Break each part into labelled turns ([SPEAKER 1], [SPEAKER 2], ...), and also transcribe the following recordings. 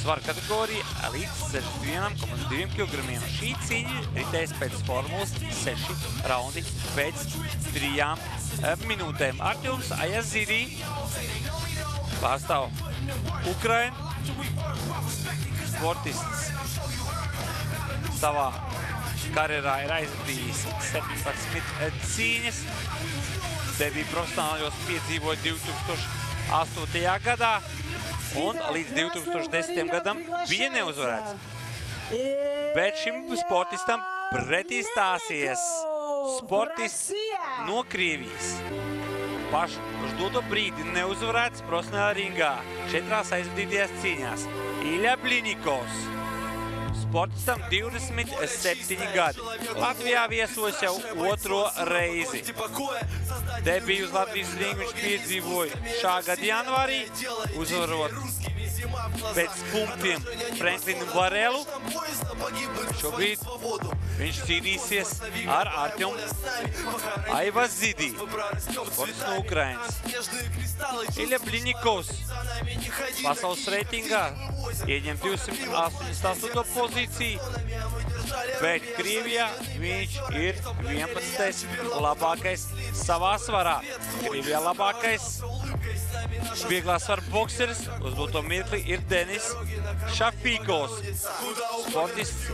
[SPEAKER 1] Svara kategorija līdz 61,2 kg. Šī cīņa ritēs pēc formulas 6 raundi pēc 3 minūtēm. Artjums Ajazidi pārstāv Ukrainu. Sportists savā karjerā ir aizvadījis 17 cīņas. Debiju profesionāļos piedzīvoja 2008. gadā un līdz 2010. gadam bija neuzvarēts. Bet šim sportistam pretī stāsies sportists no Krievijas. Pašu uz doto brīdi neuzvarēts profesionālā ringā 4 aizvadītajās cīņās. Ilja Blinikovs. Sportistam 27 gadi. Latvijā viesojas jau 2. reizi. Debiju uz Latvijas ringu viņš piedzīvoja šā gada janvārī, uzvarot pēc punktiem Franklinu Varelu. Šobrīd viņš cīnīsies ar Artjomu Ajazidi, sportists no Ukrainas. Ilja Blinikovs pasaules reitingā ieņem 288. pozīciju, bet Krievijā viņš ir 11. labākais savā svarā. Krievijā labākais vieglā svara bokseris uz doto mirkli ir Denis Šafīkovs, sportists,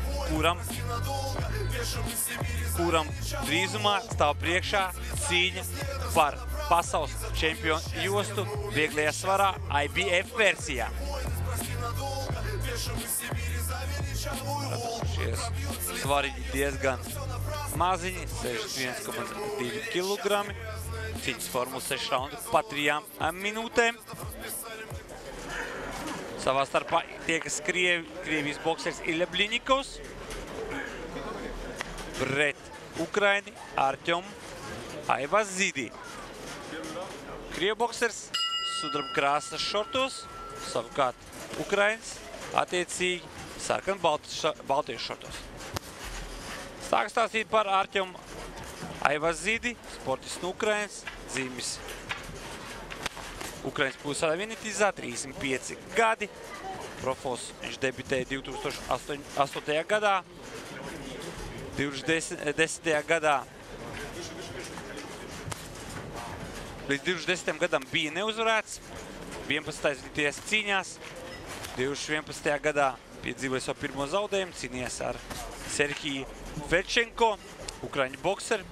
[SPEAKER 1] kuram drīzumā stāv priekšā cīņa par pasaules čempionu jostu vieglajā svarā IBF versijā. Šie svariņi diezgan maziņi, 61,2 kg. Cīņas formula 6 raundi pa 3 minūtēm. Savā starpā tiekas Krievijas bokseris Ilja Blinikovs pret Ukraini Artjomu Ajazidi. Krievu boksers sudraba krāsas šortos, savukārt Ukrainas attiecīgi sarkan baltiešu šortos. Sāk stāstīt par Artjomu Ajazidi, sportists no Ukrainas, zīmes Ukrainas pusē vienotizā, 35 gadi. Profos viņš debitēja 2008. gadā, 2010. gadā. Līdz 2010. gadam bija neuzvarēts, 11. cīņās, 2011. gadā piedzīvoja savu pirmo zaudējumu, cīnījās ar Serhiju Fedčenko, ukraiņu bokseri,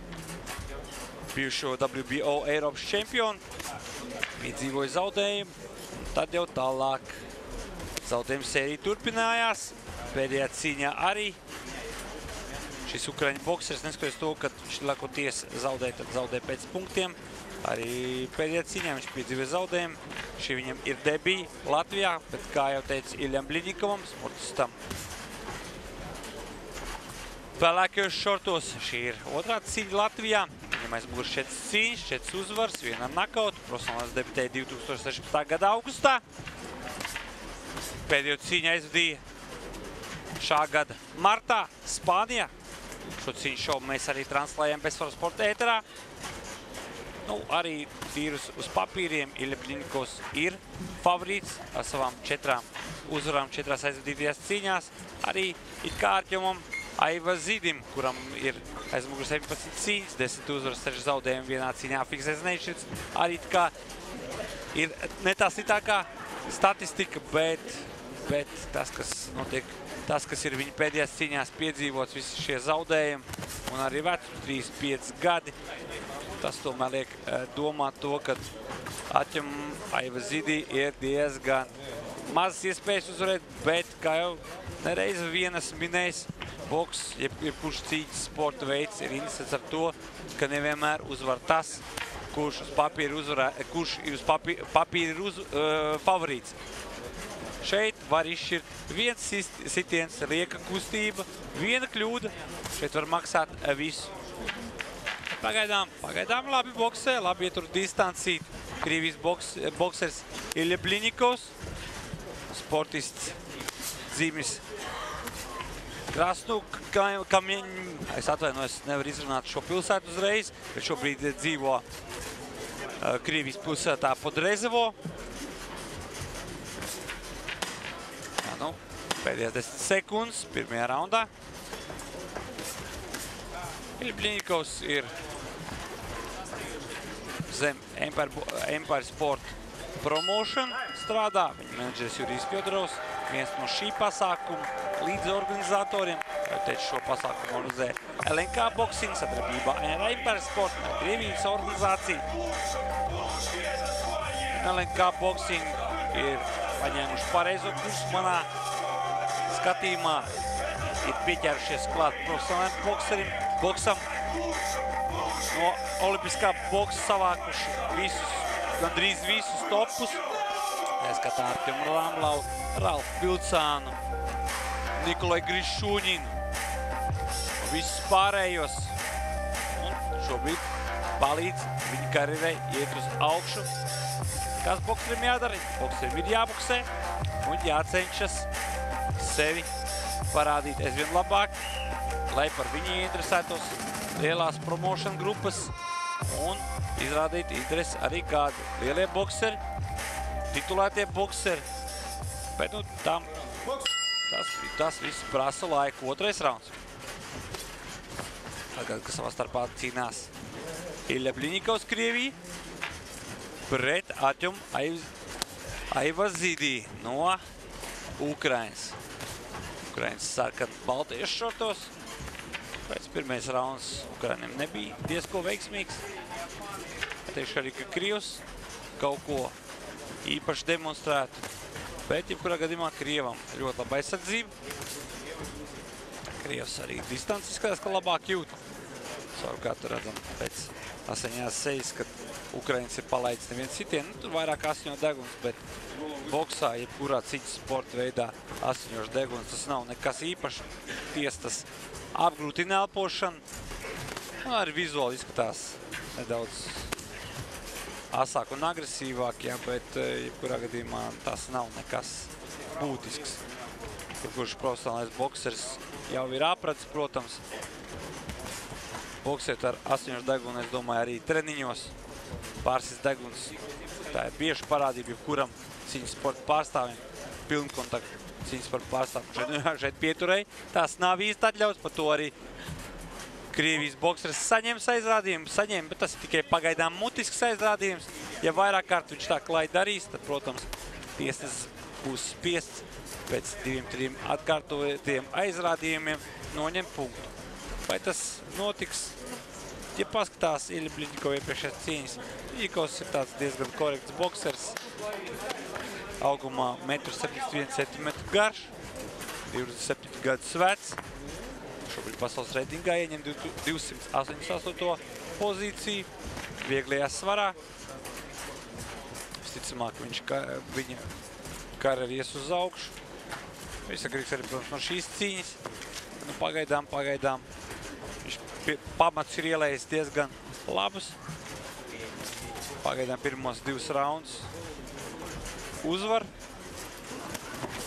[SPEAKER 1] bijušo WBO Eiropas čempionu, piedzīvoja zaudējumu, tad jau tālāk zaudējumu sērija turpinājās. Pēdējā cīņā arī šis ukraiņu bokseris, neskatoties to, ka viņš lielākoties zaudēja pēc punktiem, arī pēdējā cīņā viņš piedzīvoja zaudējumu. Šī viņam ir debija Latvijā, bet, kā jau teica Iljam Blinikovam, sportistam pelēkajos šortos, šī ir 2. cīņa Latvijā. Viņam aizmugurs 4 cīņas, 4 uzvaras, 1 nakautu. Profesionāls debitēja 2016. gada augustā. Pēdējo cīņu aizvadīja šā gada martā Spānijā. Šo cīņu šovu mēs arī translējam Bezsvaru sporta ēterā. Arī tīrus uz papīriem Ilja Blinikovs ir favorīts ar savām 4 uzvarām 4 aizvadītajās cīņās. Arī it kā Artjomam Ajazidim, kuram ir aizmugurs 17 cīņas, 10 uzvaras, 6 zaudējumi, 1 cīņā fiksēts nešķirts. Arī it kā ir ne tā slitākā statistika, bet tas, kas notiek, tas, kas ir viņa pēdējās cīņās piedzīvots, visi šie zaudējumi un arī vecums 35 gadi. Tas tomēr liek domāt to, ka Artjom Ajazidi ir diezgan mazas iespējas uzvarēt, bet, kā jau nereiz vienas minējis, boks, jebkurš cīņas sporta veids ir interesants ar to, ka nevienmēr uzvar tas, kurš ir uz papīra favorīts. Šeit var izšķirt viens sitiens, rieka kustība, viena kļūda. Šeit var maksāt visu. Pagaidām labi boksē, labi ietur distancīt. Krievijas boksers Ilja Blinikovs, sportists zīmes Krasnu Kamieņu. Es atvainojos, nevaru izrunāt šo pilsētu uzreiz, bet šobrīd dzīvo Krievijas pilsētā Podrezevo. Nu, pēdējās 10 sekundes pirmajā raundā. Ilja Bļiņikovs ir zem Empire Sport Promotion strādā. Viņa menedžeris Jurijs Fjodorovs, viens no šī pasākuma līdzorganizatoriem. Jau teicu, šo pasākumu organizē LNK Boxing sadarbībā ar Empire Sport, ar Krievijas organizāciju. LNK Boxing ir paņēmuši pareizo kursu manā skatījumā. Ir pieķērušies klāt profesionāliem boksam. No olimpiskā boksa savākuši gandrīz visus topus. Ieskatā Artjemu Ramlau, Ralfu Pilcānu, Nikolai Grišuņinu, visus pārējos. Un šobrīd palīdz viņa karjerai iet uz augšu. Kas bokserim jādara? Bokserim ir jāboksē un jācenšas sevi parādīt aizvien labāk, lai par viņu interesētos lielās promotion grupas un izrādīt interesi arī kādi lielie bokseri, titulētie bokseri. Bet nu, tas viss prasa laiku. Otrais rauns. Tagad, kas savā starpā cīnās Ilja Bļiņikovs Krievija pret Artjom Aivazidī no Ukrainas. Ukrainas sarkan baltiešu šortos. Pēc pirmais rauns Ukrainiem nebija diezko veiksmīgs. Teikšu arī, ka Krievs kaut ko īpaši demonstrētu. Bet, jebkurā gadījumā, Krievam ļoti laba aizsardzība. Krievs arī distanci izskatās, ka labāk jūt. Savukārt redzam pēc asaņās sejas, kad Ukrainas ir palaidis neviens sitienu. Tur vairāk asiņo deguns, bet boksā, jebkurā citas sporta veidā asiņošs deguns, tas nav nekas īpaši. Tas apgrūtina elpošanu. Arī vizuāli izskatās nedaudz asāk un agresīvāk, jā, bet jebkurā gadījumā tas nav nekas būtisks. Kurš profesionālais bokseris jau ir aprats, protams. Boksēt ar asiņošu degunu, es domāju, arī treniņos. Pārsis deguns, tā ir bieži parādība jebkuram cīņas sporta pārstāvim. Pilnkontaktu cīņas sporta pārstāvim. Šeit pieturēja. Tas nav īsti atļauts, par to arī Krievijas bokseris saņems aizrādījumu, bet tas ir tikai pagaidām mutisks aizrādījums. Ja vairāk kārt viņš tā klāji darīs, tad, protams, tiesnesis būs spiests pēc 2-3 atkārtotiem aizrādījumiem noņemt punktu. Vai tas notiks? Ja paskatās Ilja Bļiņikova iepriekšējās cīņas, Bļiņikovs ir tāds diezgan korekts boksers. Augumā 1,71 cm garš, 27 gadus vecs. Šobrīd pasaules reitingā ieņem 288. pozīciju vieglajā svarā. Visticamāk, viņa karjera ies uz augšu. Visagrīgs arī, protams, no šīs cīņas. Nu, pagaidām. Viņš pamats ir ielējis diezgan labus. Pagaidām pirmos 2 raundus uzvar.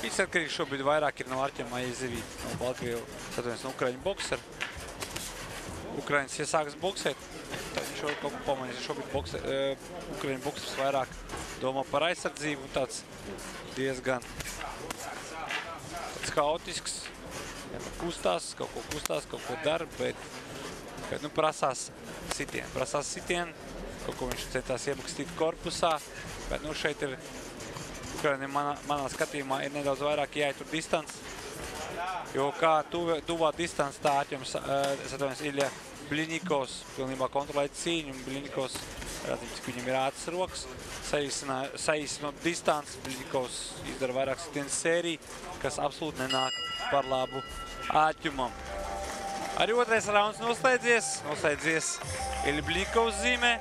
[SPEAKER 1] Visatkarīgi šobrīd vairāk ir no Artjoma Aivazidī, no Baltkrievu, no Ukraiņu bokseru. Ukraiņas iesākas boksēt, tad viņš var kaut ko pamanīt. Šobrīd Ukraiņu boksers vairāk domā par aizsardzību un tāds diezgan haotisks. Kustās, kaut ko dara, bet prasās sitienu. Kaut ko viņš centās iebakstīt korpusā, bet šeit ir Ukrainiem manā skatījumā ir nedaudz vairāk jāietur distance, jo kā tuvā distance tā Artjoms Ilja Bļiņikovs pilnībā kontrolēt cīņu, un Bļiņikovs, redzams, ka viņam ir ātras rokas, saīsinot distance, Bļiņikovs izdara vairāk sitienu sēriju, kas absolūti nenāk par labu Artjomam. Arī otrais rauns noslēdzies Ilja Bļiņikovs zīmē.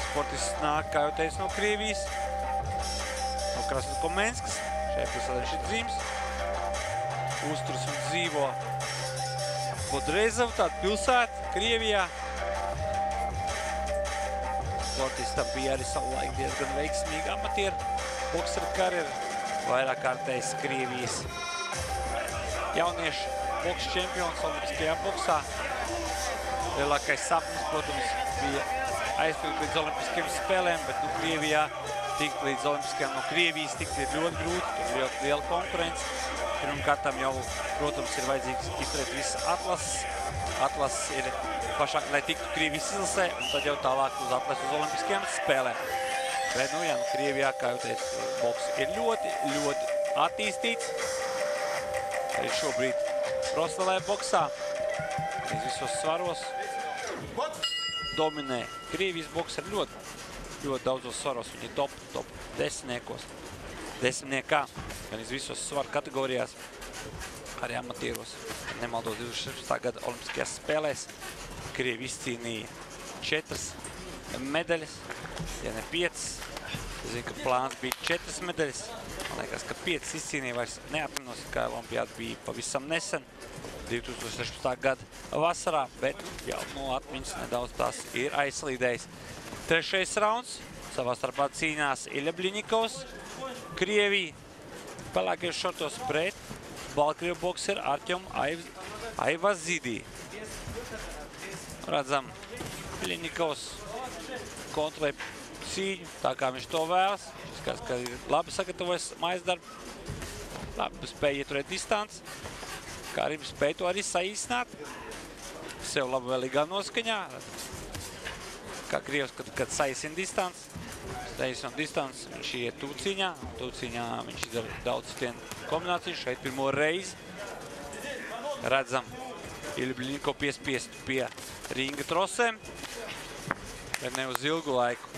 [SPEAKER 1] Sportists nāk, kā jau teicu, no Krievijas. No Krasnokomenskas, šeit pusē viņš ir dzīves. Uzturs un dzīvo Bodrezavu, tāda pilsēta Krievijā. Sportistam bija arī savulaik diezgan veiksmīga amatieru boksera karjera, vairāk kārtējs Krievijas jauniešu boksa čempions olimpiskajā boksā. Lielākais sapnis, protams, bija aizpildīt līdz olimpiskajām spēlēm, bet Krievijā tikt līdz olimpiskajām no Krievijas tikt ir ļoti grūti, tur ir ļoti liela konkurence. Pirmkārtām jau, protams, ir vajadzīgs izturēt visas atlases. Atlases ir plašāk, lai tiktu Krievijas izlasē, un tad jau tālāk uz atlases uz olimpiskajām spēlēm. Bet, nu jā, Krievijā, kā jau teicu, boks ir ļoti attīstīts. Arī šobrīd profesionālajā boksā, visos svaros, dominē Krievijas boks ar ļoti daudzos svaros. Viņi ir top desmitniekā, gan visos svaru kategorijās, arī amatieros. Nemaldos 2016. gada olimpiskajās spēlēs Krievi izcīnīja 4 medaļas, ja ne 5. Es zinu, ka plāns bija 4 medaļas. Man liekas, ka 5 izcīnīja, vairs neatminos, kā olimpiāda bija pavisam nesen, 2016. gada vasarā, bet jau no atmiņas nedaudz tās ir aizslīdējis. Trešais rauns. Savā starpā cīnās Ilja Bliņikovs, Krievija, pelēkajos šortos pret Baltkrievu bokseru Artjomu Aivazidī. Redzam, Bliņikovs kontrolē cīņu, tā kā viņš to vēlas. Skats, ka ir labi sagatavojas mājas darbu, labi spēja ieturēt distanci, kā arī spēja to arī saīsināt. Sev labvēlīgā noskaņā, kā Krievs, kad saīsina distanci. Saīsinot distanci, viņš iet tūcīņā. Tūcīņā viņš izdara daudz sitienu kombināciju. Šeit pirmo reizi redzam Ilju Bliņikovu piespiest pie ringa trosēm. Bet ne uz ilgu laiku.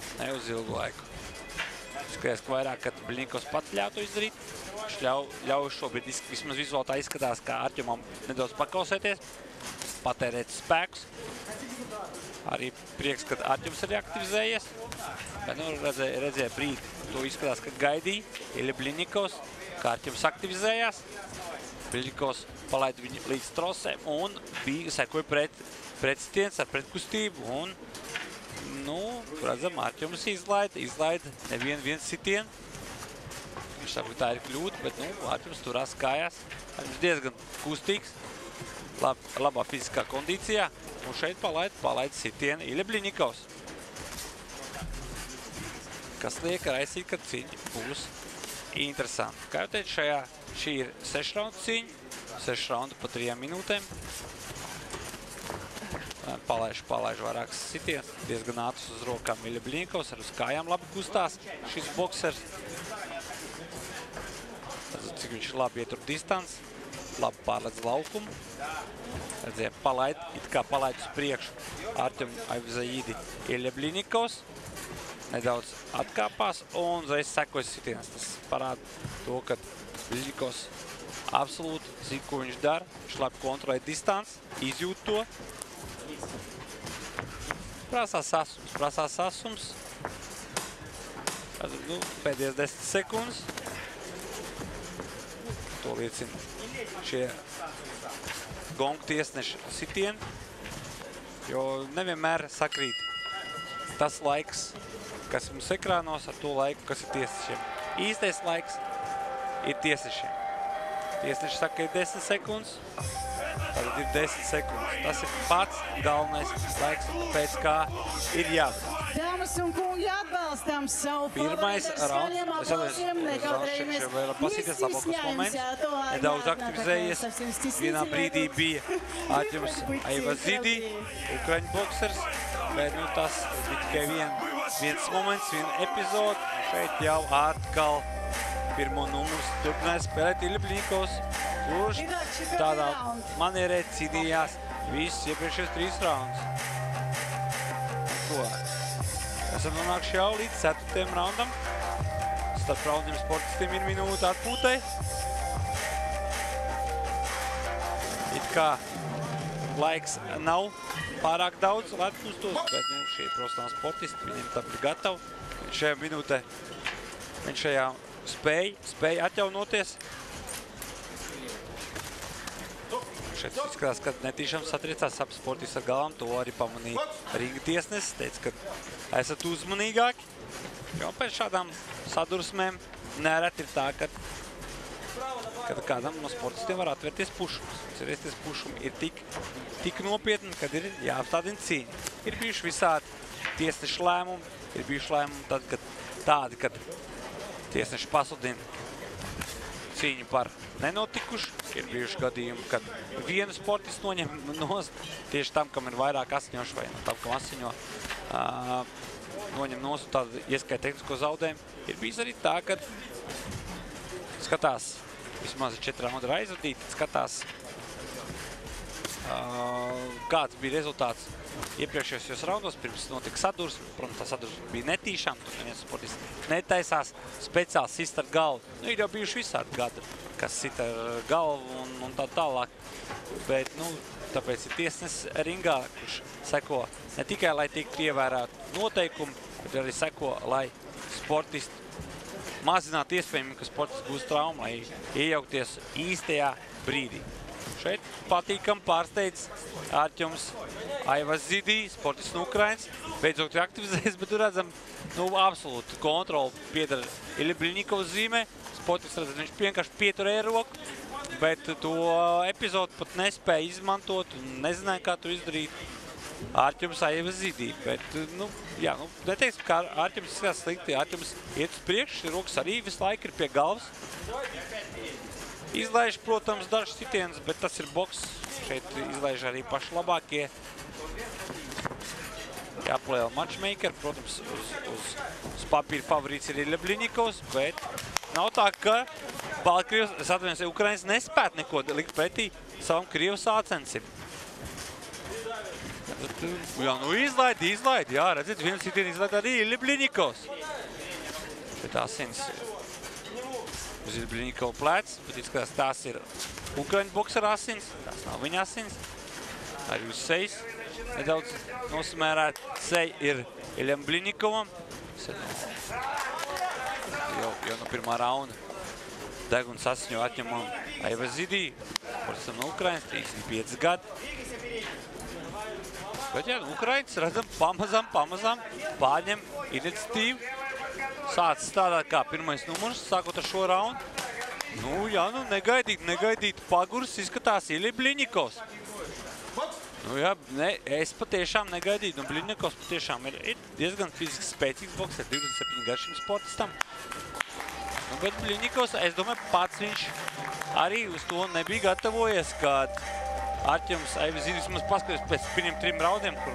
[SPEAKER 1] Skatījās, ka vairāk, kad Bliņikovs pats ļauj to izdarīt. Viņš ļauj šobrīd, vismaz vizuāli tā izskatās, kā Artjomam nedaudz pakausēties, patērēt spēkus. Arī prieks, kad Artjoms arī aktivizējies. Bet nu redzēja brīdi, to izskatās, ka gaidīja Ilja Bliņikovs, kā Artjoms aktivizējās. Bliņikovs palaid viņu līdz trosēm un sekoja pretsitiens ar pretkustību. Un, nu, redzam, Artjoms izlaida nevienu sitienu. Viņš saka, ka tā ir kļūda, bet, nu, Artjoms turās kājās. Viņš diezgan kustīgs, labā fiziskā kondīcijā. Un šeit palaid sitienu Ilja Bliņikovs. Kas liek raisīt, ka cīņa būs interesanti. Kā jau teicu, šī ir 6 raundu cīņa, 6 raundu pa 3 minūtēm. Palaiž vairākas sitienas, diezgan ātrs uz rokām Ilja Bliņikovs, ar uz kājām labi kustās šis boksers. Cik viņš labi ietur distanci, labi pārledz laukumu. Redzēja, it kā palaid uz priekšu Artjomu Aivazidī Ilja Bliņikovs. Nedaudz atkāpās un uzreiz sekojas sitienas. Tas parāda to, ka Bliņikovs absolūti zina, ko viņš dara. Viņš labi kontrolē distanci, izjūt to. Prasās asums. Nu, pēdējās 10 sekundes. To liecina šie gongu tiesneši sitieni, jo nevienmēr sakrīt tas laiks, kas mums ekrānos, ar to laiku, kas ir tiesnešiem. Īstais laiks ir tiesnešiem. Tiesneši saka, ka ir 10 sekundes, tad ir 10 sekundes. Tas ir pats galvenais laiks, pēc kā ir jādara.
[SPEAKER 2] Dāmas un kungi, atbalstam savu
[SPEAKER 1] Pirmais rauns. Es vēl pasīties labākos moments. Nedaudz aktivizējies. Vienā brīdī bija Artjoms Aivazidī, ukraiņu boksers. Bet nu, tas bija tikai viens moments, viena epizode. Šeit jau atkal pirmo numurs turpināja spēlēt Ilja Bliņikovs, kurš tādā manierē cīnījās visus iepriekšējos 3 raundus. Esam nonākuši jau līdz 4. raundam. Starp raundiem sportistiem ir minūte atpūtei. It kā laiks nav pārāk daudz, lai atpūstos, bet nu, šie profesionāli sportisti, viņiem tam ir gatavi. Šajā minūtē viņš šajā spēja atjaunoties. Šeit izskatās, ka netīšām satriecās ap sportisti ar galām. To arī pamanīja ringa tiesnesis. Teica, ka esat uzmanīgāki. Jo pēc šādām sadursmēm nereti ir tā, ka kādam no sportistiem var atvērties pušums. Cerēties pušumi ir tik nopietni, kad ir jāapstādina cīņa. Ir bijuši visādi tiesnešu lēmumi. Ir bijuši lēmumi tādi, kad tiesneši pasludina cīņu par nenotikuši. Ir bijuši gadījumi, kad vienu sportistu noņem nost tieši tam, kam ir vairāk asiņoši vai tam, kam asiņo noņem nost un tādu ieskait tehnisko zaudējumu. Ir bijis arī tā, kad skatās, vismaz 4 raundi ir aizvadīti, skatās, kāds bija rezultāts iepriekšējos raundos, pirms notika sadursme. Protams, tā sadursme bija netīšām, tur neviens sportists netaisās speciāli sist ar galvu. Nu, ir jau bijuši visādi gadi, kas sit ar galvu un tā tālāk. Bet, nu, tāpēc ir tiesnesis ringā, kurš seko ne tikai, lai tiktu ievērāt noteikumi, bet arī seko, lai sportisti mazinātu iespējami, ka sportists gūs traumu, lai iejaukties īstajā brīdī. Šeit patīkam pārsteidz Arķums Aivazidī, sportists no Ukrainas, beidzot ir aktivizējies, bet tu redzam, nu, absolūti kontroli piedara Ilja Bliņikovs zīmē. Sportists redzam, viņš vienkārši pieturēja roku, bet to epizodu pat nespēja izmantot un nezināja, kā to izdarīt. Arķums Aivazidī, bet, nu, jā, nu, neteiksim, ka Arķums izskatās slikti. Arķums iet uz priekšu, rokas arī visu laiku ir pie galvas. Izlaiž, protams, dažs sitiens, bet tas ir boks. Šeit izlaiž arī paši labākie. Jāplēl matchmaker, protams, uz papīra favorīts ir Ilja Bliņikovs, bet nav tā, ka Baltkrievs, es atvainojos, Ukrainas nespētu neko likt pretī savam Krievu sācencim. Jā, nu izlaidi, jā, redziet, vienu sitienu izlaid arī Ilja Bliņikovs. Bet asins uz Ilja Bliņikova plēc, bet izskatās, tās ir Ukraiņu boksera asins, tās nav viņa asins. Arī uz sejas nedaudz nosmērēt. Seja ir Iljam Bliņikovam. Jau no pirmā raunda deguns asiņo atņemam Aivazidī, sportistam no Ukrainas, 35 gadi. Bet jā, Ukraiņas, redzam, pamazām pārņem iniciatīvu. Sācis strādāt kā pirmais numurs, sākot ar šo raundu. Nu, jā, nu, negaidīt pagurs izskatās Ilja Bliņikovs. Nu, jā, es patiešām negaidīju, un Bliņikovs patiešām ir diezgan fiziski spēcīgs boks, ir 27 garšiem sportistam. Nu, bet Bliņikovs, es domāju, pats viņš arī uz to nebija gatavojies, kad Arķums Aivazidī vismaz paskatījos pēc pirmiem 3 raundiem, kur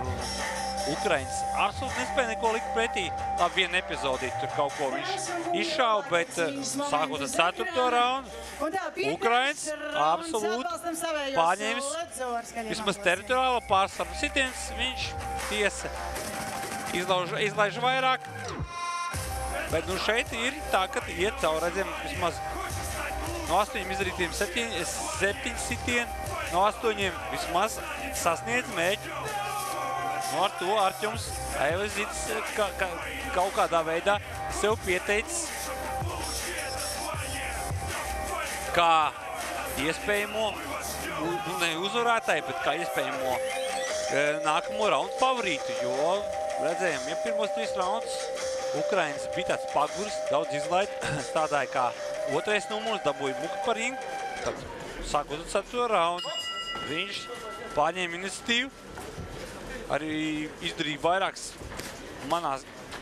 [SPEAKER 1] Ukraiņas absolūti nespēja neko likt pretī. Labi, vienu epizodīt, tur kaut ko viņš izšāva, bet sākot ar 4. raundu, Ukraiņas absolūti pārņēmis vismaz teritoriālo pārsvaru sitiens. Viņš tiesa izlaiž vairāk, bet nu šeit ir tā, ka iet caur, redzam, vismaz no 8 izdarītiem 7 sitieni, no 8 vismaz sasniedz mēģi. Nu, ar to Arķums Aivazidis kaut kādā veidā sev pieteicis kā iespējamo, ne uzvarētāju, bet kā iespējamo nākamo raundu favorītu, jo redzējām, ja pirmos 3 raundus Ukrainas bija tāds pagurs, daudz izlaid, stādāja kā 2. numurs, dabūja muku par ringu, tad sākot ar 4. raundu, viņš pārņēma iniciatīvu, arī izdarīja vairākas manā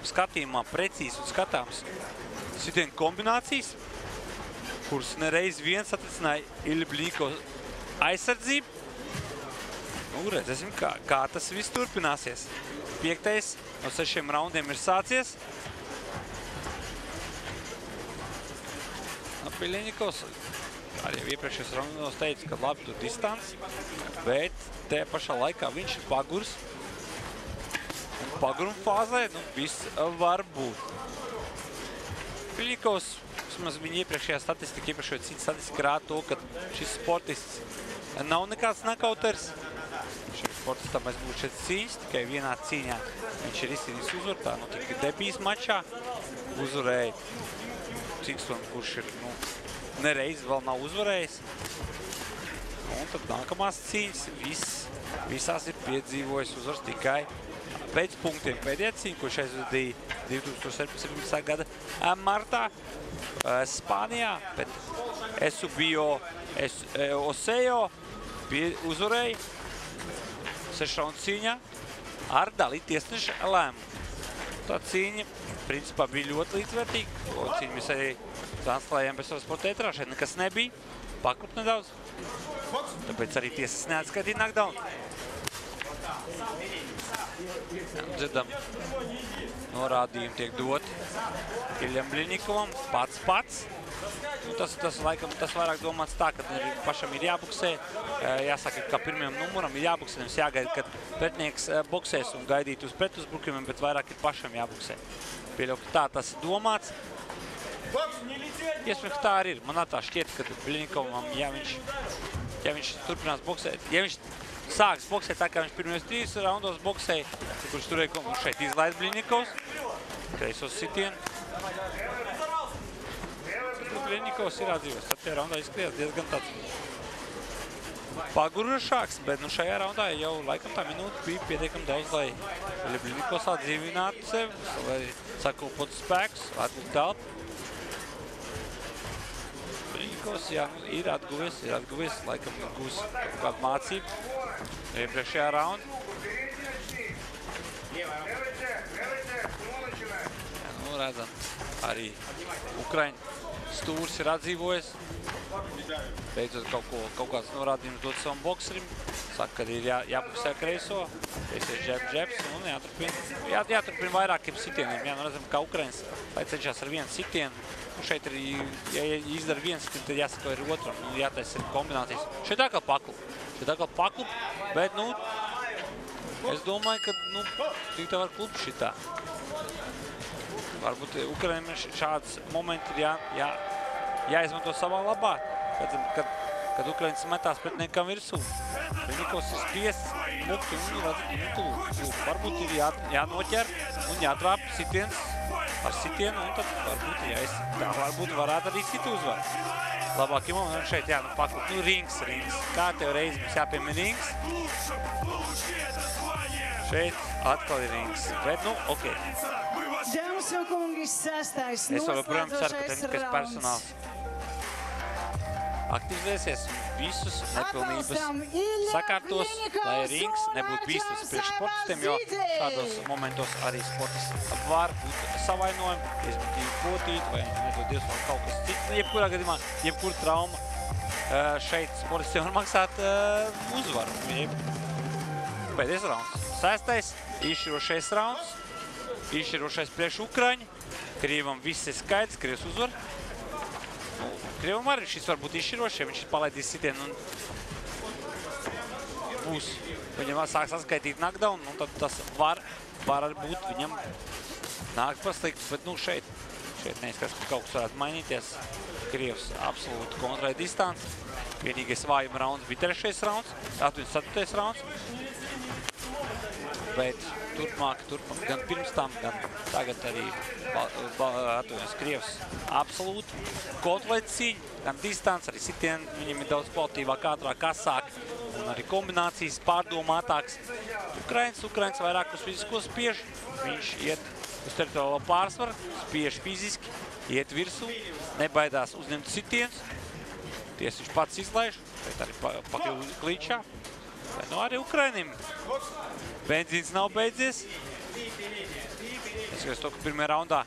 [SPEAKER 1] skatījumā precīzi un skatāms sitienu kombinācijas, kuras nereiz viens atricināja Ilja Bliņikovs aizsardzību. Nu, redzēsim, kā tas viss turpināsies. 5. no 6 raundiem ir sācies. Bliņikovs arī iepriekšējos raundos teica, ka labi tur distants, bet tajā pašā laikā viņš ir pagurs. Paguruma fāzē, nu, viss var būt. Bliņikovs, vismaz viņa iepriekšējā statistika, iepriekšējā cita statistika rāda to, ka šis sportists nav nekāds nakauters. Šim sportistam mēs būtu 4 cīņas, tikai vienā cīņā viņš ir izcīnījis uzvaru, tā notika debijas mačā. Uzvarēja Cikstons, kurš ir, nu, nereiz vēl nav uzvarējis. Un tad nākamās cīņas visās ir piedzīvojis uzvaras tikai pēc punktiem. Pēdējā cīņa, kurš aizvadīja 2017. gada martā Spānijā, bet Eusebio Osejo uzvarēja 6 raundu cīņā ar dalītu tiesneša lēmumu. Tā cīņa principā bija ļoti līdzvērtīgi. Cīņu mēs arī translējām bez sporta ēterā, šeit nekas nebija. Paklup nedaudz. Tāpēc arī tiesas neatskaitīja knockdown. Dzirdam, norādījumi tiek doti Iljam Bļiņikovam, pats. Tas laikam, tas vairāk domāts tā, ka pašam ir jābuksē. Jāsaka, ka pirmajam numuram ir jābuksē, nevis jāgaida, kad pretinieks boksēs un gaidīt uz pretuzbrukumiem, bet vairāk ir pašam jābuksē. Pieļauju, ka tā tas ir domāts. Iespējams, ka tā arī ir. Man tā šķiet, ka Bļiņikovam, ja viņš turpinās boksēt, ja viņš sāks boksēt tā, kā viņš pirmajos 3 raundos boksēja, kurš turēja šeit izlaid Bļiņikovs, kreisos sitienu. Bļiņikovs ir atdzīvos, tad tajā raundā izskatījās diezgan tāds pagurušāks, bet šajā raundā jau laikam tā minūte bija pietiekami daudz, lai Bļiņikovs atdzīvinātu sevi, lai sakūpotu spēkus, atgūt telpu. Bļiņikovs, jā, ir atguvies, laikam gūs kādu mācību iepriekšējā raundā. Jā, redzam, arī Ukraiņu stūrs ir atdzīvojies. Beidzot kaut kāds norādījums dot savam bokserim. Saka, ka ir jābuksē kreiso, kreisies džebs un jāturpina vairākiem sitieniem. Jā, redzam, kā Ukraiņas, lai cenšas ar vienu sitienu. Šeit arī, ja izdara viens sitienu, tad jāsaka ir otram. Jātaisa ir kombinācijas. Šeit atkal paklup, bet, es domāju, ka, tik tā var klupt šitā. Varbūt Ukraiņiem šāds momenti ir jāizmanto savā labā. Redzam, kad Ukraiņas metās pretiniekam virsū. Bļiņikovs ir spiests, mukti un varbūt ir jānoķer un jātrāp sitiens ar sitienu, un tad varbūt varētu arī citu uzvaru. Labākie momenti, un šeit paklup, rings. Kā tev reizi mums jāpiemina rings? Šeit atkal ir rings, bet, ok.
[SPEAKER 2] Dāmas un kungi, 6.
[SPEAKER 1] Es vēl joprojām ceru, ka tehniskais personāls aktivizēsies un visus nepilnības sakārtos, lai rings nebūtu bīstams priekš sportistiem, jo šādos momentos arī sportisti var būt savainojumi, izmitīgi potīt vai nedod Dievs vēl kaut kas cits. Jebkurā gadījumā, jebkura trauma šeit sportistiem var maksāt uzvaru. Pēdējais rauns. 6. izšķirošais rauns. Izšķirošais priekš Ukraiņu. Krievam viss ir skaidrs, Krievs uzvar. Krievam arī šis var būt izšķirošs, ja viņš palaidīs sitienu un būs. Viņam sāks atskaitīt knockdown, un tad tas var arī būt viņam nāk paslikts, bet šeit neizskatās, ka kaut kas varētu mainīties. Krievs absolūti kontrolē distanci. Vienīgais vājuma rauns bija 3. rauns, 4. rauns. Bet turpmāk, gan pirms tam, gan tagad arī Krievs absolūti kontrolē cīņu, gan distanci, arī sitieni viņam ir daudz kvalitīvāk, ātrāk, asāk, un arī kombinācijas pārdomātāks. Ukraiņs vairāk uz fizisko spiež, viņš iet uz teritoriālo pārsvaru, spiež fiziski, iet virsū, nebaidās uzņemt sitienus, ties viņš pats izlaiž, bet arī pakļuv klīčā. Bet arī Ukrainim benzīns nav beidzies. Es skatos to, ka pirmajā raundā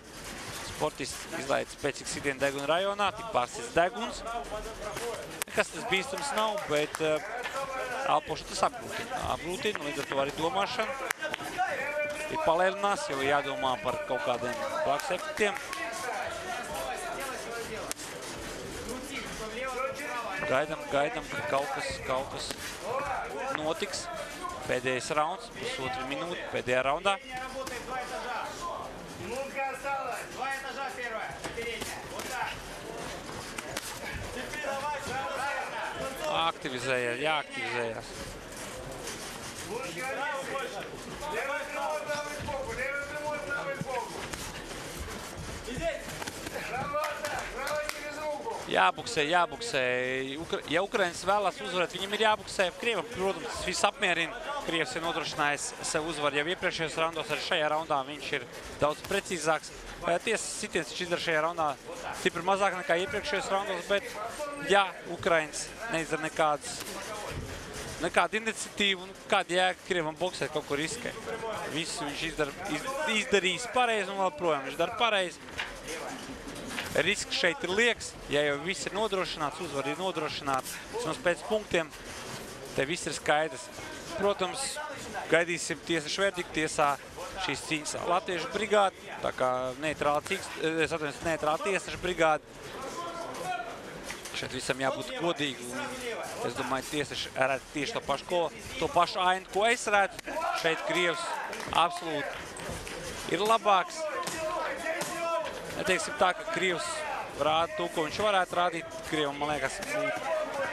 [SPEAKER 1] sportists izlaid spēcīgu sitienu deguna rajonā, tik pārsits deguns. Nekas tas bīstams nav, bet elpošu tas apgrūtina, līdz ar to arī domāšana ir palēlinās, jo jādomā par kaut kādiem blakus efektiem. Gaidam, ka kaut kas notiks. Pēdējais rauns, pusotra minūte, pēdējā raundā. Jāaktivizējās. Jābuksē. Ja Ukraiņas vēlās uzvarēt, viņam ir jābuksē. Krievam, protams, tas viss apmierina. Krievs ir nodrošinājis sev uzvaru jau iepriekšējos raundos, arī šajā raundā viņš ir daudz precīzāks. Tiesas sitiens viņš izdara šajā raundā stipri mazāk nekā iepriekšējos raundos, bet ja Ukraiņas neizdara nekādas nekāda iniciatīva, kāda jēga Krievam boksēt kaut ko riskē. Visu viņš izdarījis pareizi un vēl projām viņš dara pareizi. Risks šeit ir lieks, ja jau viss ir nodrošināts, uzvar ir nodrošināts, vismaz pēc punktiem, te viss ir skaidrs. Protams, gaidīsim tiesašu verdiktu, tiesā šīs cīņas latviešu brigāde, tā kā neitrāla tiesašu brigāde. Šeit visam jābūt godīgi, un es domāju, tiesaši redz tieši to pašu ainu, ko es redzu. Šeit Krievs absolūti ir labāks. Neteiksim tā, ka Krievs rāda to, ko viņš varētu rādīt. Krievam, man liekas, būtu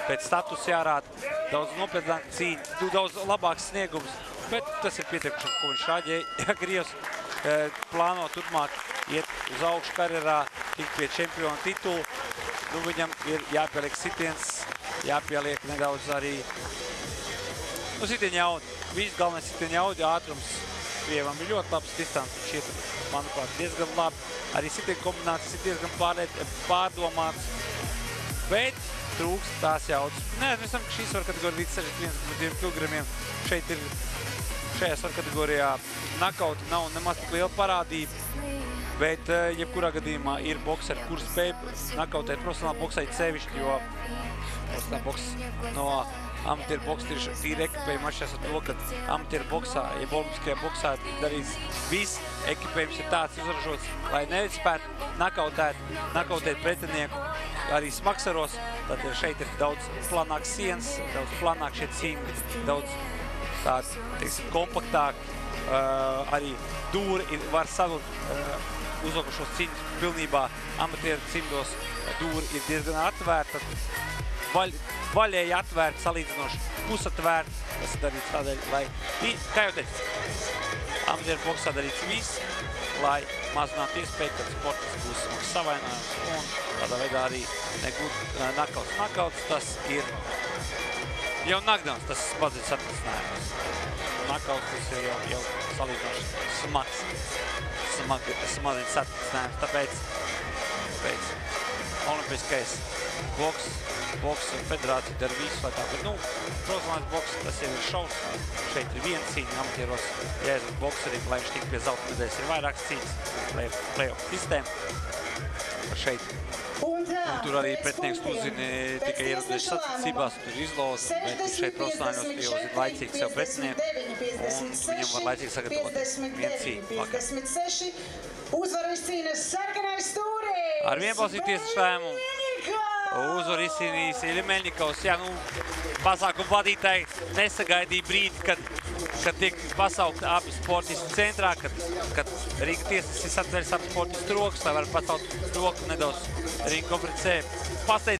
[SPEAKER 1] pēc status jārāda daudz nopietnāk cīņa, daudz labāks sniegums, bet tas ir pietiekuši, ko viņš rādīja. Ja Krievs plāno turpmāk iet uz augšu karjerā, tikt pie čempiona titulu, nu viņam ir jāpieliek sitiens, jāpieliek nedaudz arī sitiņa jaudi. Viss galvenais sitiņa jaudi, ātrums Krievam ir ļoti labs, distants viņš iet, manuprāt, diezgan labi. Arī sitiņa kombinācijas ir diezgan pārdomāts, bet trūkst tās jaudas. Neaizmirstam, ka šī svaru kategorija līdz 61,2 kg šeit ir šajā svaru kategorijā nakauti nav nemaz tik liela parādība. Bet jebkurā gadījumā ir bokseri, kur spēj nakautēt profesionāli boksēt sevišķi, jo profesionāli boks no amatieru boksa tīri ekipējuma atšķirās ar to, ka amatieru boksā, ja olimpiskajā boksā darīs viss, ekipējums ir tāds uzražots, lai nespētu nakautēt pretinieku arī smaksaros, tad šeit ir daudz planāks sienas, daudz planāk šie cīņi, daudz tāds, teiksim, kompaktāk, arī dūri var savilkt uzvalkušos cīņus pilnībā amatieru cimdos, dūri ir diezgan atvērta, vaļēji atvērta, salīdzinoši pusatvērta, tas ir darīts tādēļ, lai, kā jau teicu, amatieru boksā darīts viss, lai mazinātu iespēju, kad sportists būs savainojums un tādā veidā arī negūt nakauts. Nakauts tas ir jau nagdams, tas mazliet satricinājums. Nakauts tas ir jau salīdzinoši smags satricinājums, tāpēc olimpiskais boks federācija dara visu, lai tā, bet, profesionāls boks, tas ir šaus, šeit ir viena cīņa, amatieros jāiezved bokseriem, lai viņš tik pie zelta medaļas, ir vairākas cīņas, play-off sistēma, šeit. Un tur arī pretinieks uzzina tikai ierodoties sacensībās, tur izloza, bet šeit profesionāļos ielozina laicīgi sev pretinieku, un viņam var laicīgi sagatavot vienu cīņu vakar. Ar vienbalsīgu tiesašu lēmumu uzvaru izcīnījis Ilja Meļņikovs. Jā, pasākuma vadītāji nesagaidīja brīdi, kad tiek pasaukt abi sportisti centrā, kad Rīga tiesas atveļas ap sportistu rokas, lai var pasaukt roku nedaudz Rīga konferencē.